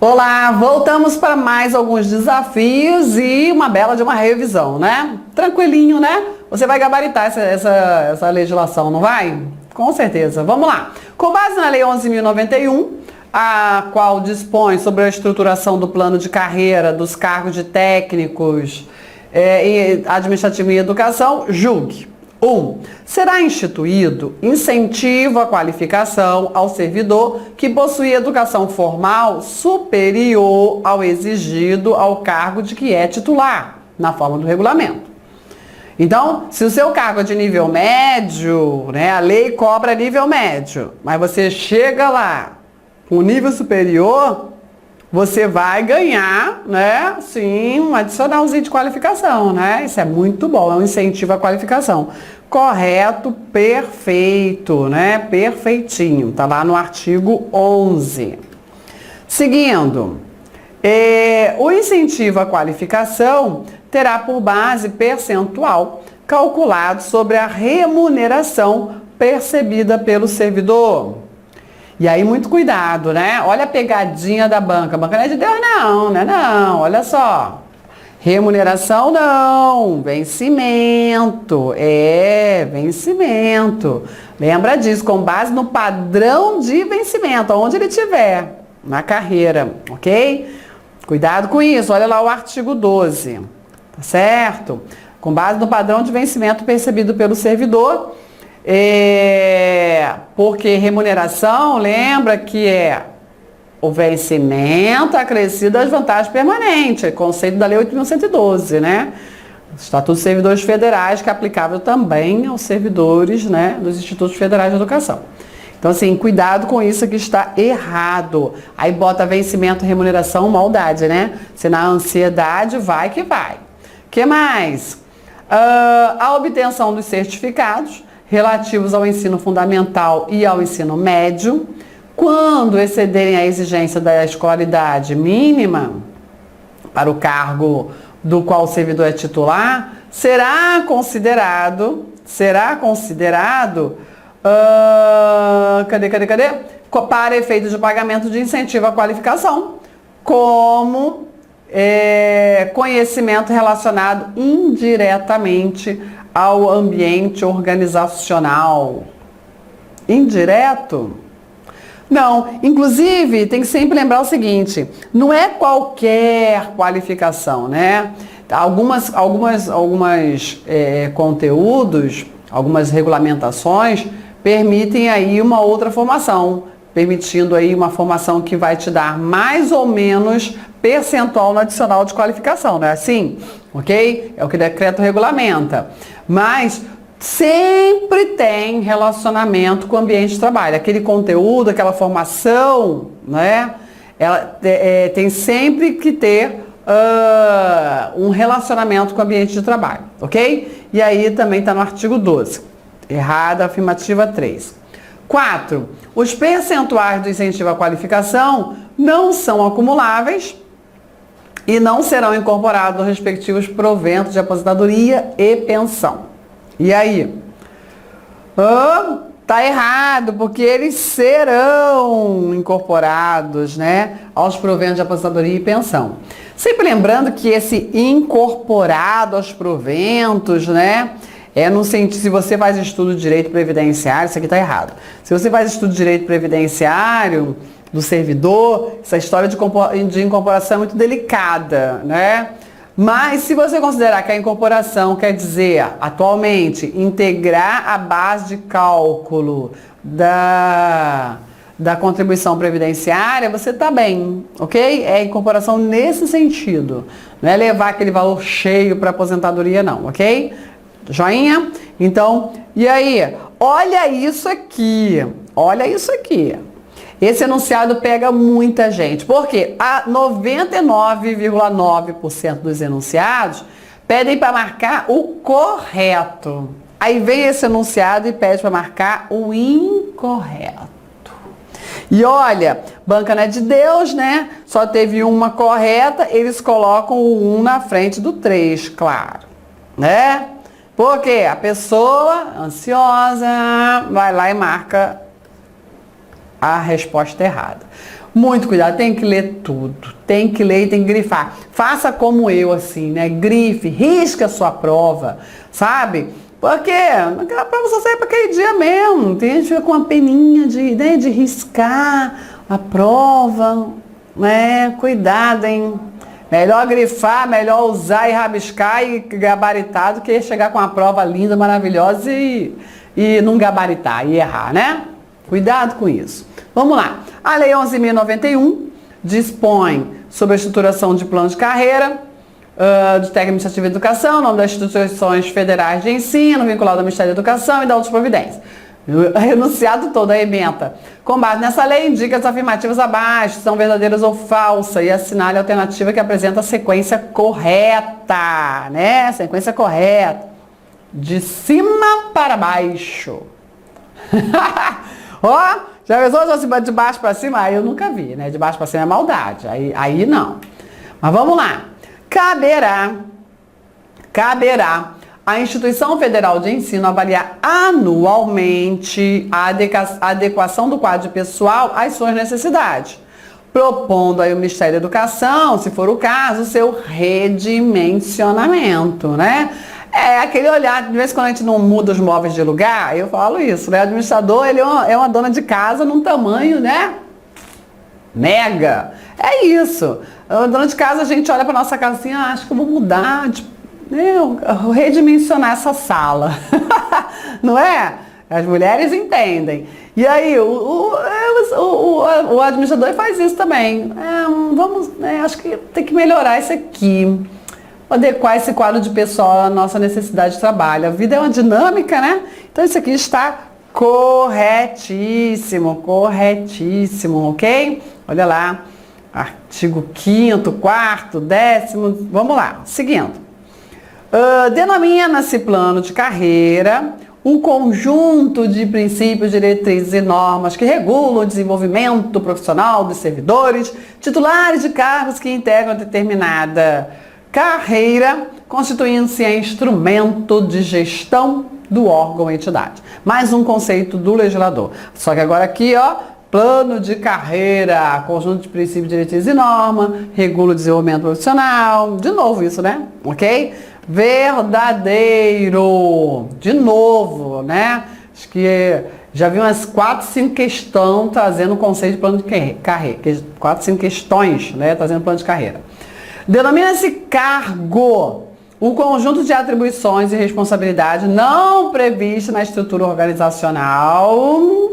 Olá, voltamos para mais alguns desafios e uma bela de uma revisão, né? Tranquilinho, né? Você vai gabaritar essa legislação, não vai? Com certeza. Vamos lá. Com base na Lei 11.091, a qual dispõe sobre a estruturação do plano de carreira dos cargos de técnicos em administrativo e educação, julgue. 1. Será instituído incentivo à qualificação ao servidor que possui educação formal superior ao exigido ao cargo de que é titular, na forma do regulamento. Então, se o seu cargo é de nível médio, né, a lei cobra nível médio, mas você chega lá com nível superior, você vai ganhar, né, sim, um adicionalzinho de qualificação, né? Isso é muito bom, é um incentivo à qualificação. Correto, perfeito, né? Perfeitinho, tá lá no artigo 11. Seguindo, o incentivo à qualificação terá por base percentual calculado sobre a remuneração percebida pelo servidor. E aí, muito cuidado, né? Olha a pegadinha da banca. A banca não é de Deus, não, né? Não, olha só. Remuneração não, vencimento. Vencimento. Lembra disso, com base no padrão de vencimento, onde ele estiver, na carreira, ok? Cuidado com isso, olha lá o artigo 12, tá certo? Com base no padrão de vencimento percebido pelo servidor. Porque remuneração, lembra que é o vencimento acrescido às vantagens permanentes, conceito da Lei 8.112, né? Estatuto dos Servidores Federais, que é aplicável também aos servidores, né, dos Institutos Federais de Educação. Então, assim, cuidado com isso que está errado. Aí bota vencimento, remuneração, maldade, né? Se na ansiedade, vai que vai. O que mais? A obtenção dos certificados relativos ao ensino fundamental e ao ensino médio, quando excederem a exigência da escolaridade mínima para o cargo do qual o servidor é titular, será considerado para efeito de pagamento de incentivo à qualificação, como conhecimento relacionado indiretamente ao ambiente organizacional. Indireto? Não, inclusive tem que sempre lembrar o seguinte, não é qualquer qualificação, né? Algumas conteúdos, algumas regulamentações permitem aí uma outra formação, permitindo aí uma formação que vai te dar mais ou menos percentual no adicional de qualificação, não é assim? Ok? É o que o decreto regulamenta. Mas sempre tem relacionamento com o ambiente de trabalho. Aquele conteúdo, aquela formação, né? Ela tem sempre que ter um relacionamento com o ambiente de trabalho, ok? E aí também está no artigo 12. Errada, afirmativa 3. 4. Os percentuais do incentivo à qualificação não são acumuláveis e não serão incorporados nos respectivos proventos de aposentadoria e pensão. E aí? Tá errado, porque eles serão incorporados, né, aos proventos de aposentadoria e pensão. Sempre lembrando que esse incorporado aos proventos, né, no sentido, se você faz estudo de direito previdenciário, isso aqui tá errado. Se você faz estudo de direito previdenciário do servidor, essa história de incorporação é muito delicada, né? Mas se você considerar que a incorporação quer dizer, atualmente, integrar a base de cálculo da contribuição previdenciária, você está bem, ok? É incorporação nesse sentido. Não é levar aquele valor cheio para aposentadoria, não, ok? Joinha? Então, e aí? Olha isso aqui. Olha isso aqui. Esse enunciado pega muita gente, porque 99,9% dos enunciados pedem para marcar o correto. Aí vem esse enunciado e pede para marcar o incorreto. E olha, banca não é de Deus, né? Só teve uma correta, eles colocam o 1 na frente do 3, claro, né? Porque a pessoa ansiosa vai lá e marca a resposta errada. Muito cuidado, tem que ler tudo, tem que ler e tem que grifar. Faça como eu, assim, né? Grife, risca a sua prova, sabe? Porque aquela prova só serve para aquele dia mesmo. Tem gente que fica com uma peninha de riscar a prova, né? Cuidado, hein? Melhor grifar, melhor usar e rabiscar e gabaritar do que chegar com uma prova linda, maravilhosa e não gabaritar e errar, né? Cuidado com isso. Vamos lá. A Lei 11.091 dispõe sobre a estruturação de plano de carreira de técnico administrativo de educação, nome das instituições federais de ensino, vinculado ao Ministério da Educação e da outras providências. O enunciado todo, a ementa. Com base nessa lei, indica as afirmativas abaixo, são verdadeiras ou falsas, e assinale a alternativa que apresenta a sequência correta, né? Sequência correta. De cima para baixo. Ó, já pensou de baixo para cima? Aí eu nunca vi, né? De baixo para cima é maldade. Aí não. Mas vamos lá. Caberá à Instituição Federal de Ensino avaliar anualmente a adequação do quadro pessoal às suas necessidades, propondo aí o Ministério da Educação, se for o caso, o seu redimensionamento, né? É aquele olhar, de vez em quando a gente não muda os móveis de lugar, eu falo isso, né? O administrador, ele é uma dona de casa num tamanho, né? Mega. É isso. A dona de casa, a gente olha para nossa casa assim, acho que eu vou mudar, redimensionar essa sala. Não é? As mulheres entendem. E aí, o administrador faz isso também. Acho que tem que melhorar isso aqui. Adequar esse quadro de pessoal à nossa necessidade de trabalho. A vida é uma dinâmica, né? Então isso aqui está corretíssimo, ok? Olha lá, artigo 5º, 4º, 10º, vamos lá, seguindo. Denomina-se plano de carreira um conjunto de princípios, diretrizes e normas que regulam o desenvolvimento profissional dos servidores, titulares de cargos que integram determinada carreira, constituindo-se em instrumento de gestão do órgão ou entidade. Mais um conceito do legislador. Só que agora aqui, ó, plano de carreira, conjunto de princípios, diretrizes e normas, regula o desenvolvimento profissional. De novo isso, né? Ok? Verdadeiro. De novo, né? Acho que já vi umas 4, 5 questões trazendo o conceito de plano de carreira. 4, 5 questões, né? Trazendo plano de carreira. Denomina-se cargo um conjunto de atribuições e responsabilidades não previsto na estrutura organizacional.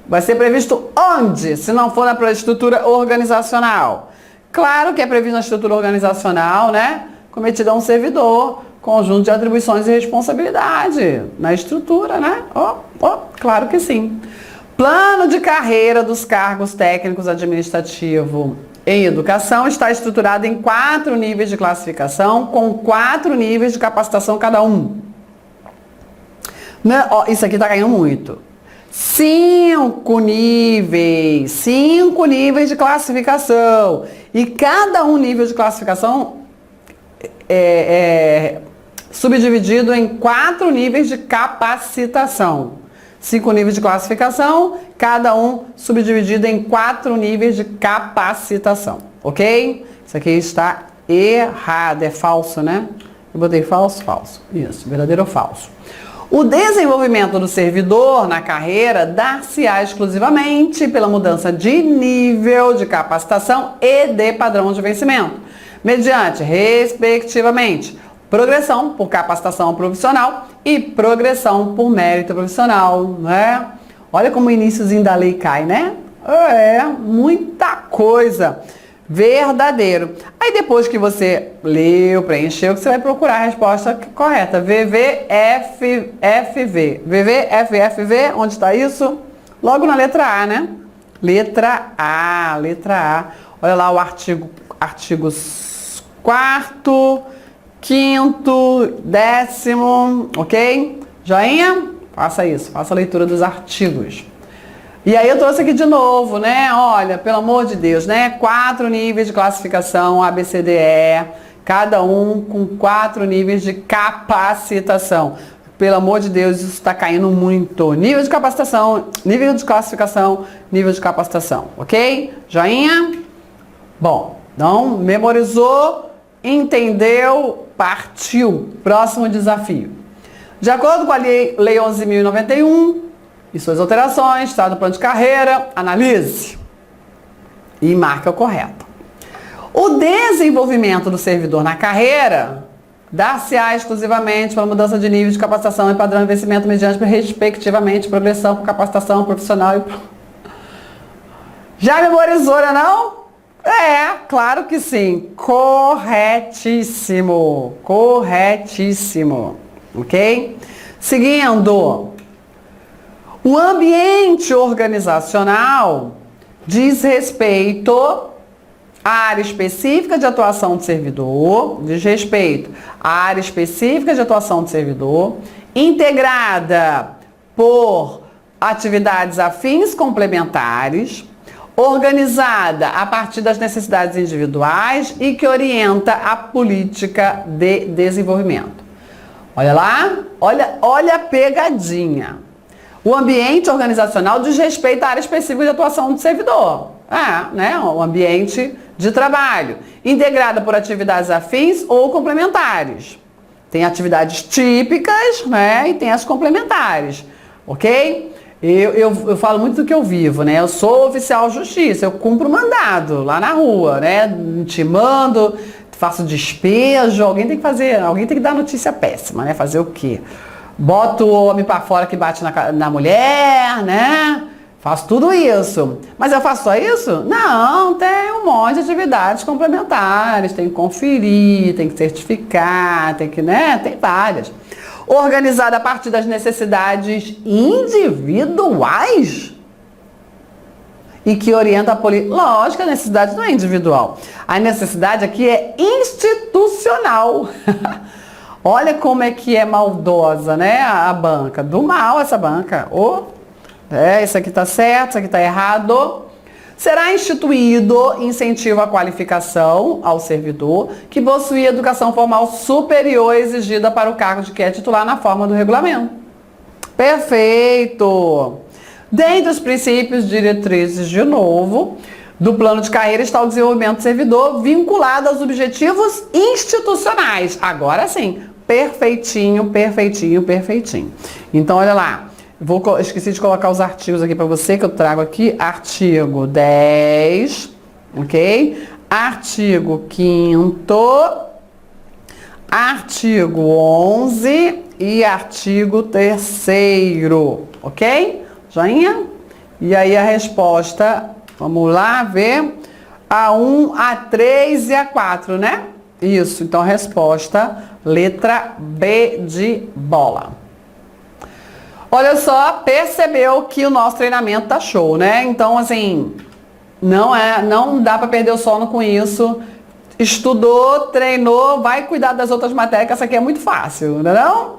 Vai ser previsto onde, se não for na estrutura organizacional? Claro que é previsto na estrutura organizacional, né? Cometido a um servidor, conjunto de atribuições e responsabilidade na estrutura, né? Claro que sim. Plano de carreira dos cargos técnicos administrativos em educação está estruturado em 4 níveis de classificação, com 4 níveis de capacitação cada um. Né? Isso aqui está caindo muito. 5 níveis de classificação. E cada um nível de classificação é subdividido em 4 níveis de capacitação. 5 níveis de classificação, cada um subdividido em 4 níveis de capacitação, ok? Isso aqui está errado, é falso, né? Eu botei falso, falso. Isso, verdadeiro ou falso. O desenvolvimento do servidor na carreira dar-se-á exclusivamente pela mudança de nível de capacitação e de padrão de vencimento, mediante, respectivamente, progressão por capacitação profissional e progressão por mérito profissional, né? Olha como o iniciozinho da lei cai, né? Muita coisa. Verdadeiro. Aí depois que você leu, preencheu, que você vai procurar a resposta correta. VVFV, onde está isso? Logo na letra A, né? Letra A. Olha lá o artigos 4º, 5º, 10º, ok? Joinha? Faça isso, faça a leitura dos artigos. E aí eu trouxe aqui de novo, né? Olha, pelo amor de Deus, né? 4 níveis de classificação, A, B, C, D, E, cada um com 4 níveis de capacitação. Pelo amor de Deus, isso está caindo muito. Nível de capacitação, nível de classificação, nível de capacitação, ok? Joinha? Bom, então memorizou, entendeu, partiu. Próximo desafio. De acordo com a Lei 11.091 e suas alterações, está no plano de carreira, analise e marque o correto. O desenvolvimento do servidor na carreira dar-se-á exclusivamente para mudança de nível de capacitação e padrão de investimento mediante, respectivamente, progressão por capacitação profissional e... Já memorizou, não? É, claro que sim. Corretíssimo. Corretíssimo. Ok? Seguindo. O ambiente organizacional diz respeito à área específica de atuação do servidor, diz respeito à área específica de atuação do servidor, integrada por atividades afins complementares, organizada a partir das necessidades individuais e que orienta a política de desenvolvimento. Olha lá, olha a pegadinha. O ambiente organizacional diz respeito à área específica de atuação do servidor. Né? O ambiente de trabalho, integrada por atividades afins ou complementares. Tem atividades típicas, né? E tem as complementares, ok? Eu falo muito do que eu vivo, né? Eu sou oficial de justiça, eu cumpro mandado lá na rua, né? Te mando, faço despejo, alguém tem que dar notícia péssima, né? Fazer o quê? Boto o homem pra fora que bate na mulher, né? Faço tudo isso. Mas eu faço só isso? Não, tem um monte de atividades complementares, tem que conferir, tem que certificar, tem que, né? Tem várias. Organizada a partir das necessidades individuais e que orienta a política. Lógico, a necessidade não é individual. A necessidade aqui é institucional. Olha como é que é maldosa, né? A banca. Do mal essa banca. Isso aqui está certo, isso aqui está errado. Será instituído incentivo à qualificação ao servidor que possui educação formal superior exigida para o cargo de que é titular na forma do regulamento. Perfeito! Dentre os princípios diretrizes, de novo, do plano de carreira está o desenvolvimento do servidor vinculado aos objetivos institucionais. Agora sim, perfeitinho, perfeitinho, perfeitinho. Então, olha lá. Esqueci de colocar os artigos aqui para você, que eu trago aqui. Artigo 10, ok? Artigo 5º, artigo 11 e artigo 3º, ok? Joinha? E aí a resposta, vamos lá ver, a 1, a 3 e a 4, né? Isso, então a resposta, letra B de bola. Olha só, percebeu que o nosso treinamento tá show, né? Então, assim, não dá para perder o sono com isso. Estudou, treinou, vai cuidar das outras matérias, que essa aqui é muito fácil, não é não?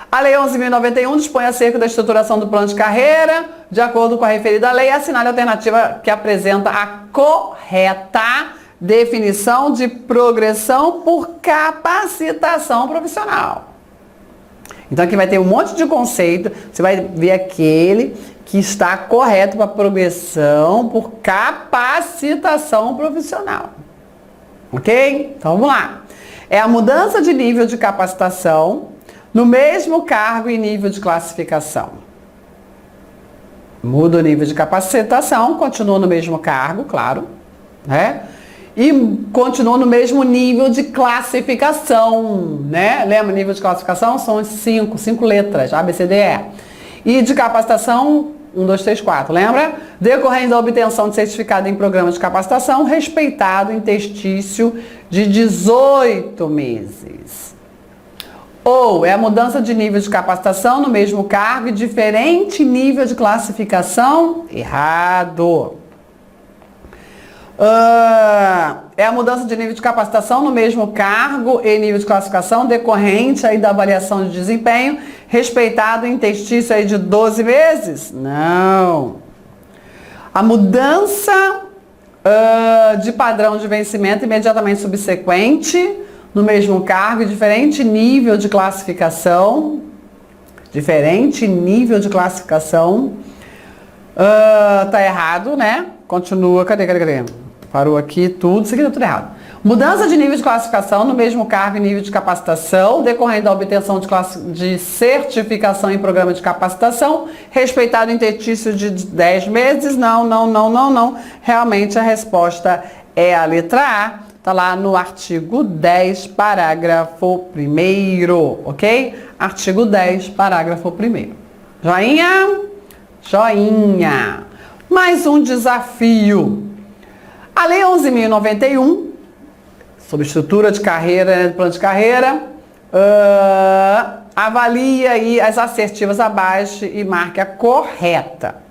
A Lei 11.091 dispõe acerca da estruturação do plano de carreira, de acordo com a referida lei, assinale a alternativa que apresenta a correta definição de progressão por capacitação profissional. Então aqui vai ter um monte de conceito, você vai ver aquele que está correto para progressão por capacitação profissional. Ok? Então vamos lá. É a mudança de nível de capacitação no mesmo cargo e nível de classificação. Muda o nível de capacitação, continua no mesmo cargo, claro, né? E continua no mesmo nível de classificação, né? Lembra, nível de classificação são cinco letras, A, B, C, D, E. E de capacitação, 1, 2, 3, 4, lembra? Decorrente da obtenção de certificado em programa de capacitação, respeitado interstício de 18 meses. Ou é a mudança de nível de capacitação no mesmo cargo e diferente nível de classificação? Errado. É a mudança de nível de capacitação no mesmo cargo e nível de classificação decorrente aí da avaliação de desempenho, respeitado o interstício aí de 12 meses? Não. A mudança de padrão de vencimento imediatamente subsequente no mesmo cargo e diferente nível de classificação? Diferente nível de classificação. Tá errado, né? Continua, cadê? Parou aqui, tudo, isso aqui tá tudo errado. Mudança de nível de classificação no mesmo cargo e nível de capacitação, decorrente da obtenção de certificação em programa de capacitação, respeitado o interstício de 10 meses. Não. Realmente a resposta é a letra A. Tá lá no artigo 10, parágrafo 1º, ok? Artigo 10, parágrafo 1º. Joinha? Joinha. Mais um desafio. A Lei 11.091, sobre estrutura de carreira, plano de carreira, avalia aí as assertivas abaixo e marque a correta.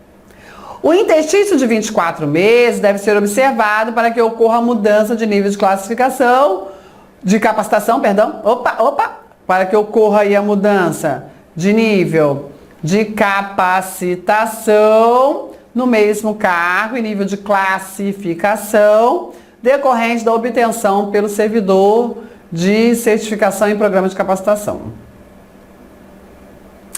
O interstício de 24 meses deve ser observado para que ocorra a mudança de nível de classificação, de capacitação, perdão. Para que ocorra aí a mudança de nível de capacitação no mesmo cargo e nível de classificação, decorrente da obtenção pelo servidor de certificação em programa de capacitação.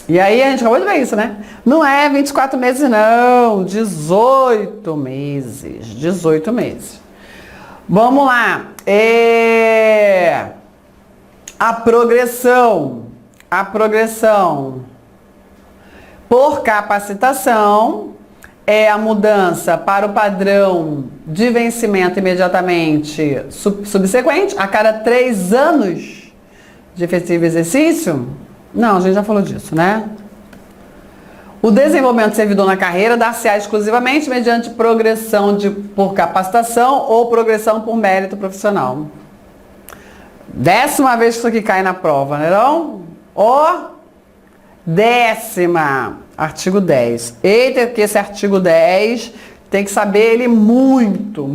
E aí a gente acabou de ver isso, né? Não é 24 meses não, 18 meses. 18 meses. Vamos lá. A progressão por capacitação é a mudança para o padrão de vencimento imediatamente subsequente, a cada 3 anos de efetivo exercício. Não, a gente já falou disso, né? O desenvolvimento do servidor na carreira dá-se-á exclusivamente mediante progressão por capacitação ou progressão por mérito profissional. 10ª vez que isso aqui cai na prova, né não? 10ª, artigo 10. Eita, que esse artigo 10 tem que saber ele muito.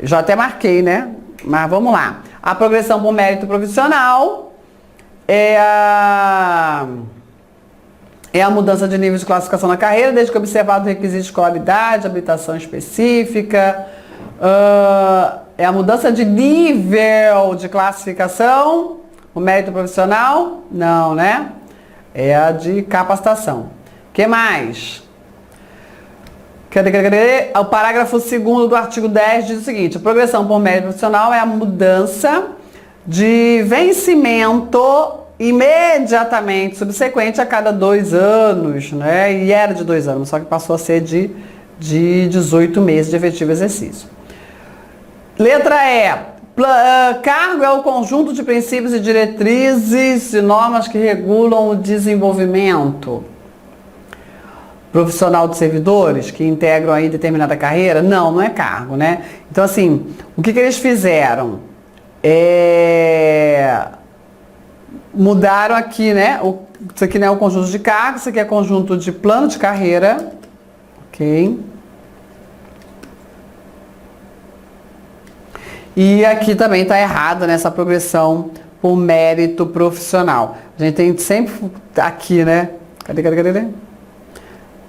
Já até marquei, né? Mas vamos lá. A progressão por mérito profissional é a mudança de nível de classificação na carreira, desde que observado o requisito de escolaridade, habilitação específica. É a mudança de nível de classificação, o mérito profissional? Não, né? É a de capacitação. O que mais? Cadê? O parágrafo 2º do artigo 10 diz o seguinte: a progressão por mérito profissional é a mudança de vencimento imediatamente subsequente a cada 2 anos, né? E era de 2 anos, só que passou a ser de 18 meses de efetivo exercício. Letra E. Cargo é o conjunto de princípios e diretrizes e normas que regulam o desenvolvimento profissional dos servidores que integram aí determinada carreira. Não é cargo, né? Então, assim, o que eles fizeram? Mudaram aqui, né? Isso aqui não é um conjunto de cargos, isso aqui é conjunto de plano de carreira. Ok? E aqui também está errado nessa progressão por mérito profissional. A gente tem sempre aqui, né? Cadê?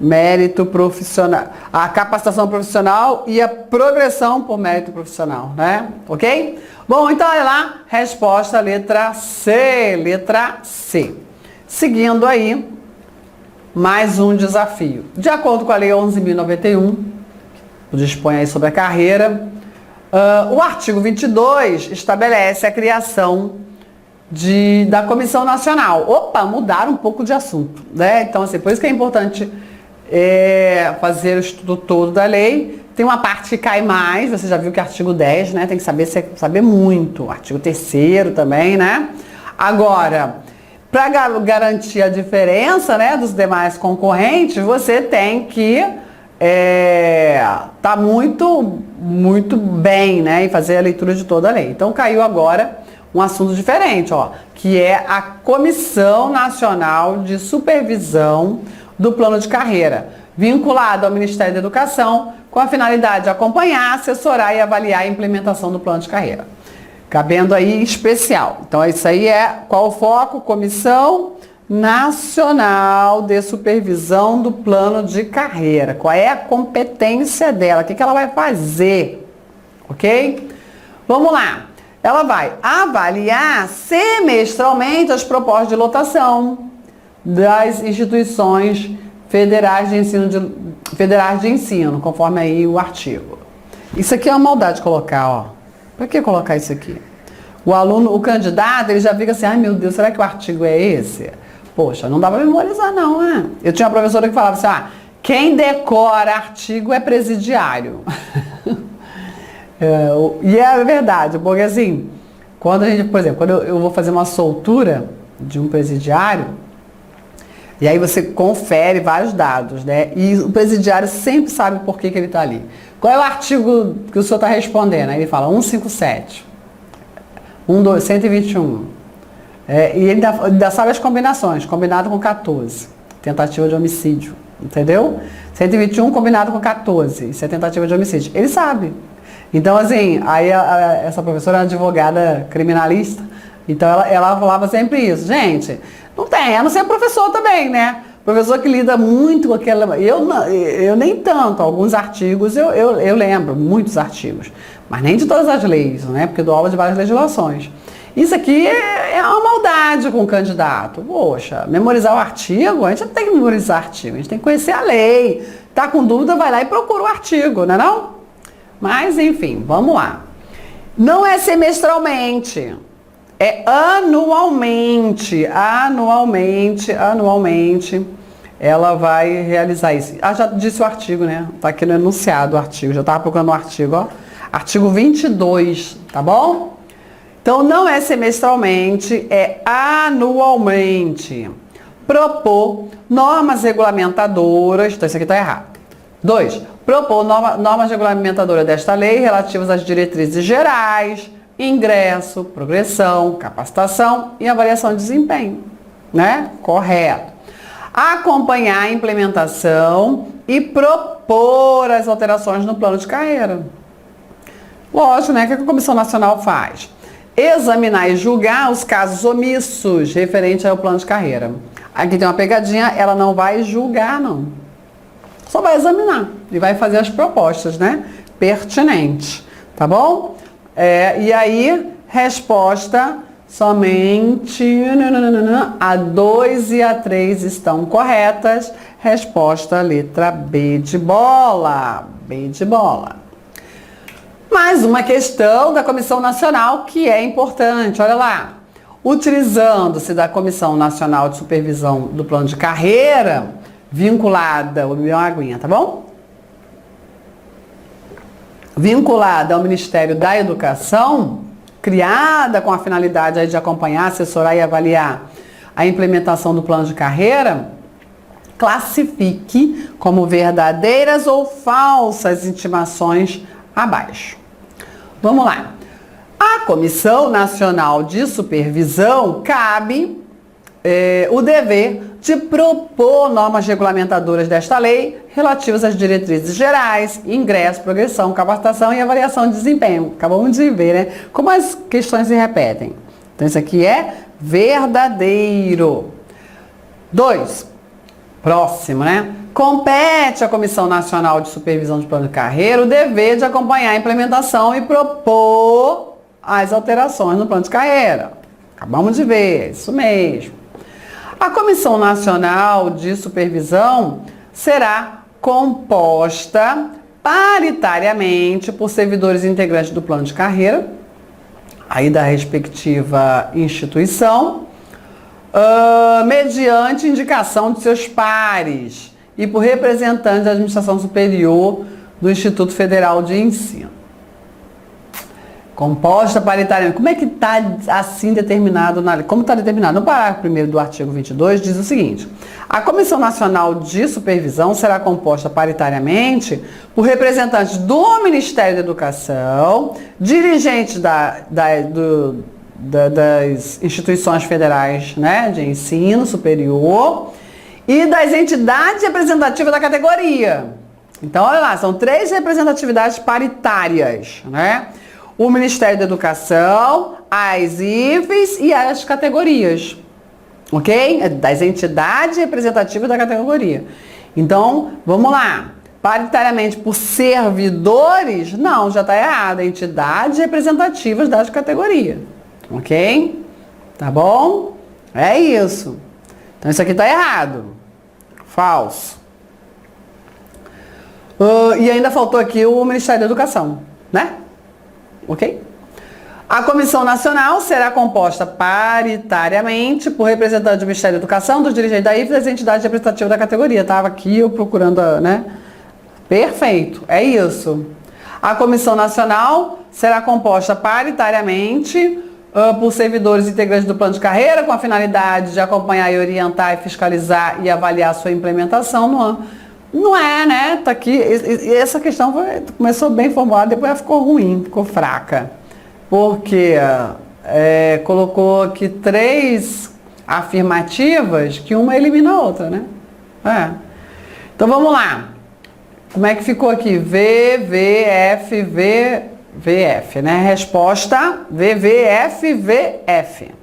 Mérito profissional. A capacitação profissional e a progressão por mérito profissional, né? Ok? Bom, então olha lá, resposta letra C. Seguindo aí, mais um desafio. De acordo com a Lei 11.091, que dispõe aí sobre a carreira, o artigo 22 estabelece a criação da Comissão Nacional. Mudaram um pouco de assunto, né? Então, assim, por isso que é importante fazer o estudo todo da lei. Tem uma parte que cai mais, você já viu que artigo 10, né? Tem que saber muito. Artigo 3º também, né? Agora, para garantir a diferença, né, dos demais concorrentes, você tem que tá muito bem, né, e fazer a leitura de toda a lei. Então caiu agora um assunto diferente, que é a Comissão Nacional de Supervisão do Plano de Carreira, vinculado ao Ministério da Educação, com a finalidade de acompanhar, assessorar e avaliar a implementação do plano de carreira. Cabendo aí especial. Então isso aí qual o foco? Comissão Nacional de Supervisão do Plano de Carreira. Qual é a competência dela? O que ela vai fazer? Ok? Vamos lá. ela vai avaliar semestralmente as propostas de lotação das instituições federais de ensino, conforme aí o artigo. Isso aqui é uma maldade colocar, ó. Para que colocar isso aqui? O aluno, o candidato, ele já fica assim, ai meu Deus, será que o artigo é esse? Poxa, não dá para memorizar não, né? Eu tinha uma professora que falava assim, quem decora artigo é presidiário. E é verdade, porque assim, quando a gente, por exemplo, quando eu vou fazer uma soltura de um presidiário, e aí você confere vários dados, né? E o presidiário sempre sabe por que ele está ali. Qual é o artigo que o senhor está respondendo? Aí ele fala 157, 121. E ele ainda sabe as combinações, combinado com 14, tentativa de homicídio, entendeu? 121 combinado com 14, isso é tentativa de homicídio. Ele sabe. Então, assim, aí essa professora é uma advogada criminalista, então ela falava sempre isso. Gente, não tem, a não ser professor também, né? Professor que lida muito com aquela... Eu nem tanto, alguns artigos eu lembro, muitos artigos, mas nem de todas as leis, né? Porque eu dou aula de várias legislações. Isso aqui é uma maldade com o candidato. Poxa, memorizar o artigo, a gente não tem que memorizar artigo, a gente tem que conhecer a lei. Tá com dúvida, vai lá e procura o artigo, não é não? Mas, enfim, vamos lá. Não é semestralmente, é anualmente. Anualmente, ela vai realizar isso. Já disse o artigo, né? Tá aqui no enunciado o artigo, já estava procurando o artigo, ó. Artigo 22, tá bom? Então, não é semestralmente, é anualmente. Propor normas regulamentadoras, então isso aqui está errado. 2. Propor normas regulamentadoras desta lei relativas às diretrizes gerais, ingresso, progressão, capacitação e avaliação de desempenho, né? Correto. Acompanhar a implementação e propor as alterações no plano de carreira. Lógico, né? O que a Comissão Nacional faz? Examinar e julgar os casos omissos referente ao plano de carreira. Aqui tem uma pegadinha, ela não vai julgar, não. Só vai examinar e vai fazer as propostas, né? Pertinentes, tá bom? E aí, resposta somente a 2 e a 3 estão corretas. Resposta letra B de bola. B de bola. Mais uma questão da Comissão Nacional que é importante, olha lá. Utilizando-se da Comissão Nacional de Supervisão do Plano de Carreira, vinculada, vou beber uma aguinha, tá bom? Vinculada ao Ministério da Educação, criada com a finalidade de acompanhar, assessorar e avaliar a implementação do plano de carreira, classifique como verdadeiras ou falsas intimações abaixo. Vamos lá. A Comissão Nacional de Supervisão cabe o dever de propor normas regulamentadoras desta lei relativas às diretrizes gerais, ingresso, progressão, capacitação e avaliação de desempenho. Acabamos de ver, né? Como as questões se repetem. Então, isso aqui é verdadeiro. 2. Próximo, né? Compete à Comissão Nacional de Supervisão de Plano de Carreira o dever de acompanhar a implementação e propor as alterações no plano de carreira. Acabamos de ver, isso mesmo. A Comissão Nacional de Supervisão será composta paritariamente por servidores integrantes do plano de carreira, aí da respectiva instituição, mediante indicação de seus pares e por representantes da administração superior do Instituto Federal de Ensino. Composta paritariamente. Como é que está assim determinado na lei? Como está determinado? No parágrafo 1º do artigo 22 diz o seguinte: a Comissão Nacional de Supervisão será composta paritariamente por representantes do Ministério da Educação, dirigentes das instituições federais, né, de ensino superior e das entidades representativas da categoria. Então, olha lá, são 3 representatividades paritárias, né? O Ministério da Educação, as IFES e as categorias, ok? Das entidades representativas da categoria. Então, vamos lá. paritariamente por servidores, não, já está errado. Entidades representativas das categorias. Ok? Tá bom? É isso. Então isso aqui está errado. Falso. E ainda faltou aqui o Ministério da Educação, né? Ok? A Comissão Nacional será composta paritariamente por representantes do Ministério da Educação, dos dirigentes da IFE e das entidades representativas da categoria. Estava aqui eu procurando, né? Perfeito, é isso. A Comissão Nacional será composta paritariamente por servidores integrantes do plano de carreira, com a finalidade de acompanhar e orientar e fiscalizar e avaliar a sua implementação no ano. Não é, né? Tá aqui, essa questão começou bem formulada, depois ela ficou ruim, ficou fraca. Porque colocou aqui 3 afirmativas que uma elimina a outra, né? Então vamos lá. Como é que ficou aqui? VVF, né? Resposta VVF, VF.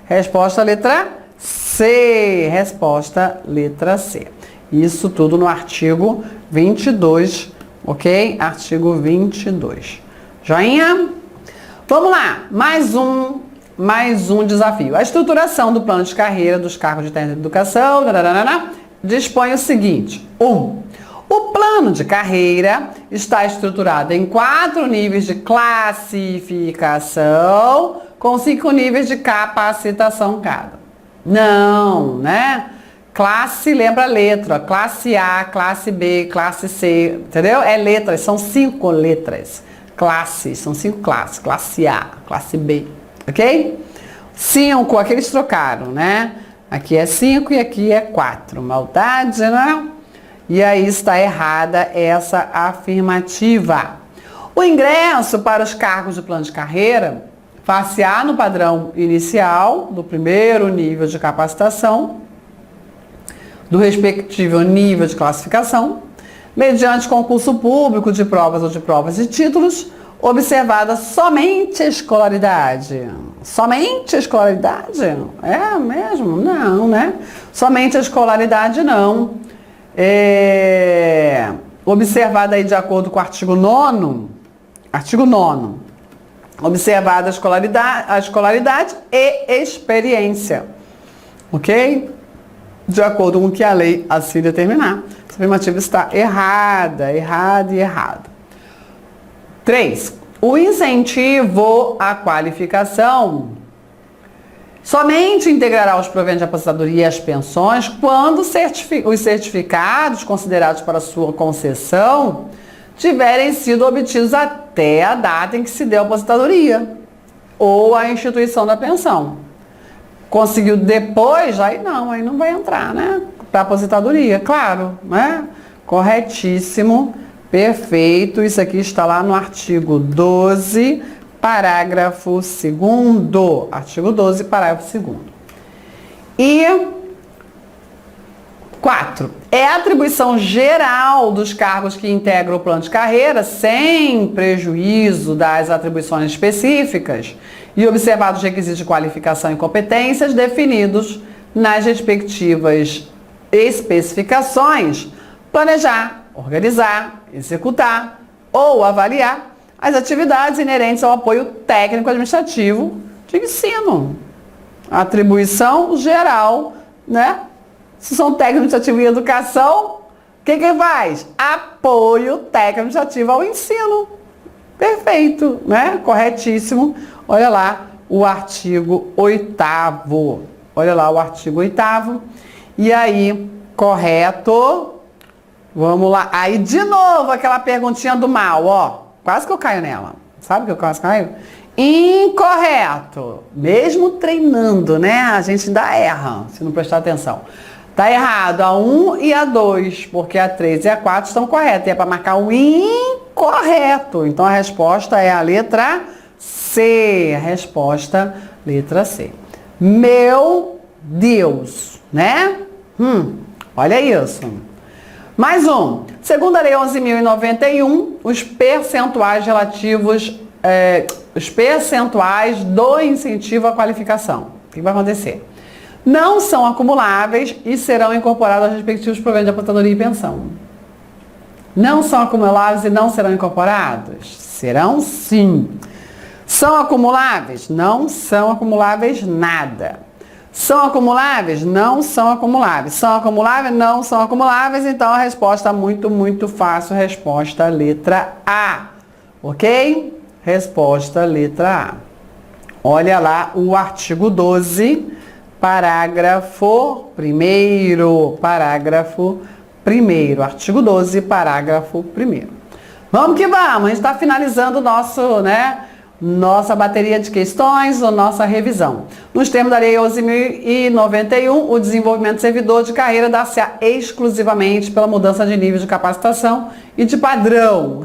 Resposta letra C. Resposta letra C. Isso tudo no artigo 22, ok? Artigo 22. Joinha? Vamos lá, mais um desafio. A estruturação do plano de carreira dos cargos de técnico de educação dispõe o seguinte. 1. O plano de carreira está estruturado em 4 níveis de classificação, com 5 níveis de capacitação cada. Não, né? Classe, lembra letra. Classe A, classe B, classe C, entendeu? É letras, são 5 letras. Classes, são 5 classes, classe A, classe B, ok? 5, aqui eles trocaram, né? Aqui é 5 e aqui é 4, maldade, né? E aí está errada essa afirmativa. O ingresso para os cargos de plano de carreira far-se-á no padrão inicial, do primeiro nível de capacitação, do respectivo nível de classificação, mediante concurso público de provas ou de provas e títulos, observada somente a escolaridade. Somente a escolaridade? É mesmo? Não, né? Somente a escolaridade não. Observada aí de acordo com o artigo 9º, observada a escolaridade e experiência. Ok? De acordo com o que a lei assim determinar. Essa afirmativa está errada. 3. O incentivo à qualificação somente integrará os proventos de aposentadoria e as pensões quando os certificados considerados para sua concessão tiverem sido obtidos até a data em que se deu a aposentadoria ou a instituição da pensão. Conseguiu depois, aí não vai entrar, né? Para aposentadoria, claro, né? Corretíssimo, perfeito. Isso aqui está lá no artigo 12, parágrafo 2º. Artigo 12, parágrafo 2º. E 4. É a atribuição geral dos cargos que integram o plano de carreira, sem prejuízo das atribuições específicas e observados os requisitos de qualificação e competências definidos nas respectivas especificações, planejar, organizar, executar ou avaliar as atividades inerentes ao apoio técnico-administrativo de ensino. Atribuição geral, né? Se são técnico-administrativo e educação, o que faz? Apoio técnico-administrativo ao ensino. Perfeito, né? Corretíssimo. Olha lá o artigo 8º. Olha lá o artigo 8º. E aí, correto. Vamos lá. Aí, de novo, aquela perguntinha do mal, ó. Quase que eu caio nela. Sabe que eu quase caio? Incorreto. Mesmo treinando, né? A gente ainda erra, se não prestar atenção. Tá errado a 1 e a 2, porque a 3 e a 4 estão corretas. E é para marcar o incorreto. Então, a resposta é a letra C. A resposta, letra C. Meu Deus, né? Olha isso. Mais um. Segundo a Lei 11.091, os percentuais relativos, os percentuais do incentivo à qualificação. O que vai acontecer? Não são acumuláveis e serão incorporados aos respectivos proventos de aposentadoria e pensão. Não são acumuláveis e não serão incorporados? Serão sim. São acumuláveis? Não são acumuláveis nada. São acumuláveis? Não são acumuláveis. São acumuláveis? Não são acumuláveis. Então a resposta muito fácil. Resposta letra A. Ok? Resposta letra A. Olha lá o artigo 12, parágrafo 1º. Parágrafo 1º. Artigo 12, parágrafo 1º. Vamos que vamos. A gente está finalizando o nosso, nossa bateria de questões, a nossa revisão. Nos termos da Lei 11.091, o desenvolvimento do servidor de carreira dá-se exclusivamente pela mudança de nível de capacitação e de padrão,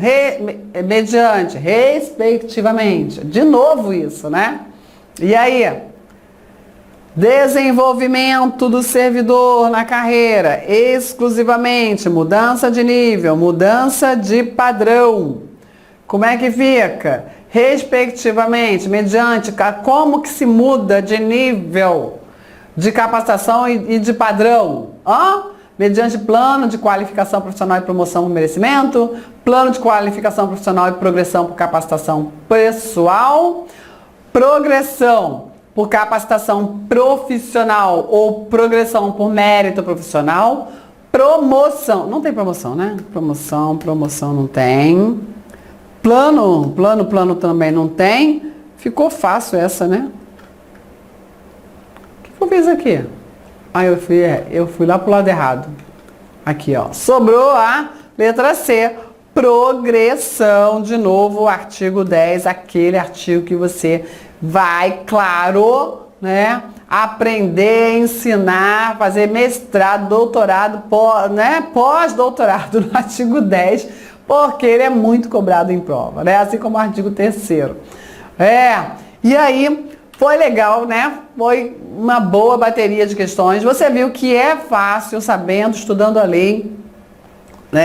mediante, respectivamente. De novo isso, né? E aí? Desenvolvimento do servidor na carreira, exclusivamente, mudança de nível, mudança de padrão. Como é que fica? Respectivamente, mediante, como que se muda de nível de capacitação e de padrão? Mediante plano de qualificação profissional e promoção por merecimento, plano de qualificação profissional e progressão por capacitação pessoal, progressão por capacitação profissional ou progressão por mérito profissional, promoção, não tem promoção, né? Promoção não tem. Plano também não tem. Ficou fácil essa, né? O que eu fiz aqui? Eu fui lá pro lado errado. Aqui, ó. Sobrou a letra C. Progressão, de novo, o artigo 10, aquele artigo que você vai, claro, aprender, ensinar, fazer mestrado, doutorado, pós-doutorado no artigo 10, porque ele é muito cobrado em prova, assim como o artigo 3º. E aí, foi legal, Foi uma boa bateria de questões. Você viu que é fácil, sabendo, estudando a lei,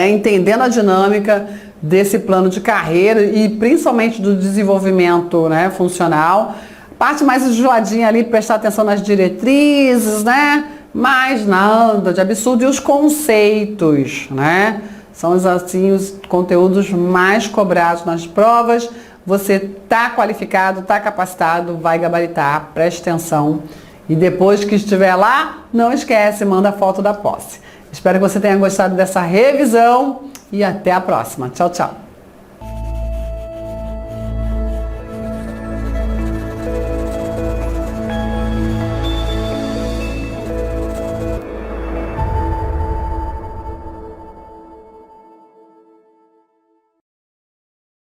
entendendo a dinâmica desse plano de carreira e principalmente do desenvolvimento funcional. Parte mais enjoadinha ali, prestar atenção nas diretrizes, mas nada de absurdo. E os conceitos, são assim os conteúdos mais cobrados nas provas. Você está qualificado, está capacitado, vai gabaritar, preste atenção. E depois que estiver lá, não esquece, manda foto da posse. Espero que você tenha gostado dessa revisão e até a próxima. Tchau, tchau.